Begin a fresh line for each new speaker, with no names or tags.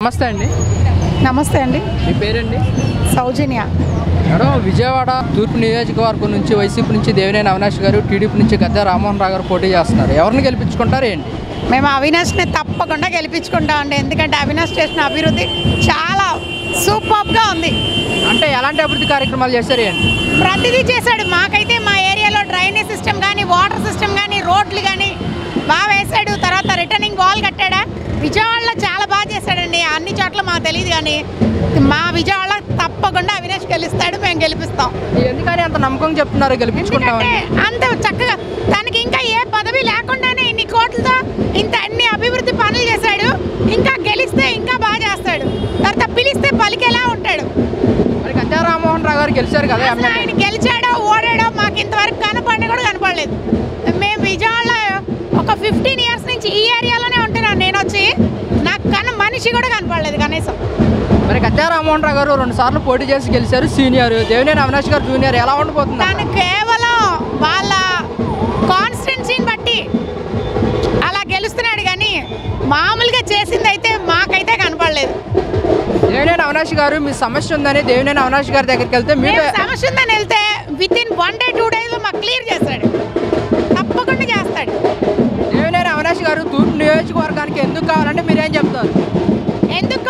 నమస్తే అండి.
నమస్తే అండి.
మీ పేరండి?
సౌజన్య.
మేడం, విజయవాడ తూర్పు నియోజకవర్గం నుంచి వైసీపీ నుంచి దేవినేని అవినాష్ గారు, టీడీపీ నుంచి గద్దె రామ్మోహన్ రావు గారు పోటీ చేస్తున్నారు. ఎవరిని గెలిపించుకుంటారు ఏంటి?
మేము అవినాష్ని తప్పకుండా గెలిపించుకుంటామండి. ఎందుకంటే అవినాష్ చేసిన అభివృద్ధి చాలా సూపర్గా ఉంది.
అంటే ఎలాంటి అభివృద్ధి కార్యక్రమాలు చేశారు ఏంటి?
ప్రతిదీ చేశాడు. మాకైతే మా ఏరియాలో డ్రైనేజ్ సిస్టమ్ కానీ, వాటర్ సిస్టమ్ కానీ, రోడ్లు కానీ బాగా వేశాడు. తర్వాత రిటర్నింగ్ వాల్ కట్టాడా. విజయవాడలో చాలా బాగా చేశాడండి. అన్ని చోట్ల మాకు తెలియదు కానీ మా విజయవాడలో తప్పకుండా అవినాష్ గెలుస్తాడు. మేము గెలిపిస్తాం.
ఎందుకని అంత నమ్మకం చెప్తున్నారు గెలిపించుకుంటామని?
అంత చక్కగా తనకి ఇంకా ఏ పదవి లేకుండానే ఇన్ని కోట్లతో ఇంత అన్ని అభివృద్ధి పనులు చేశాడు. ఇంకా గెలిస్తే ఇంకా బాగా చేస్తాడు. తర్వాత పిలిస్తే పలికేలా ఉంటాడు.
మరి గద్దె రామ్మోహన్ రావు గారు గెలిచారు కదా,
ఆయన గెలిచాడో ఓడాడో మాకు ఇంతవరకు కనపడిన కూడా కనపడలేదు. మేము విజయవాడలో ఒక 15 years నుంచి ఈ ఏరియాలోనే ఉంటున్నాను. నేను వచ్చి నాకు మనిషి కూడా కనపడలేదు కనీసం.
మరి గద్దె రామ్మోహన్ రావు గారు 2 సార్లు పోటీ చేసి గెలిచారు. సీనియర్ దేవినేని అవినాష్ గారు జూనియర్. ఎలా ఉండబోతుంది?
తను కేవలం వాళ్ళ కాన్స్టిట్యున్సీని బట్టి అలా గెలుస్తున్నాడు కానీ మామూలుగా చేసింది అయితే మాకైతే కనపడలేదు.
దేవినేని అవినాష్ గారు మీ సమస్య ఉందని దేవినేని అవినాష్ గారి దగ్గరికి వెళ్తే మీరు
సమస్య ఉందని వెళ్తే వితిన్ 1 day 2 days మాకు క్లియర్ చేస్తాడు. తప్పకుండా చేస్తాడు.
దేవినేని అవినాష్ గారు తూర్పు నియోజకవర్గానికి ఎందుకు కావాలంటే మీరేం చెప్తారు?
ఎందుకు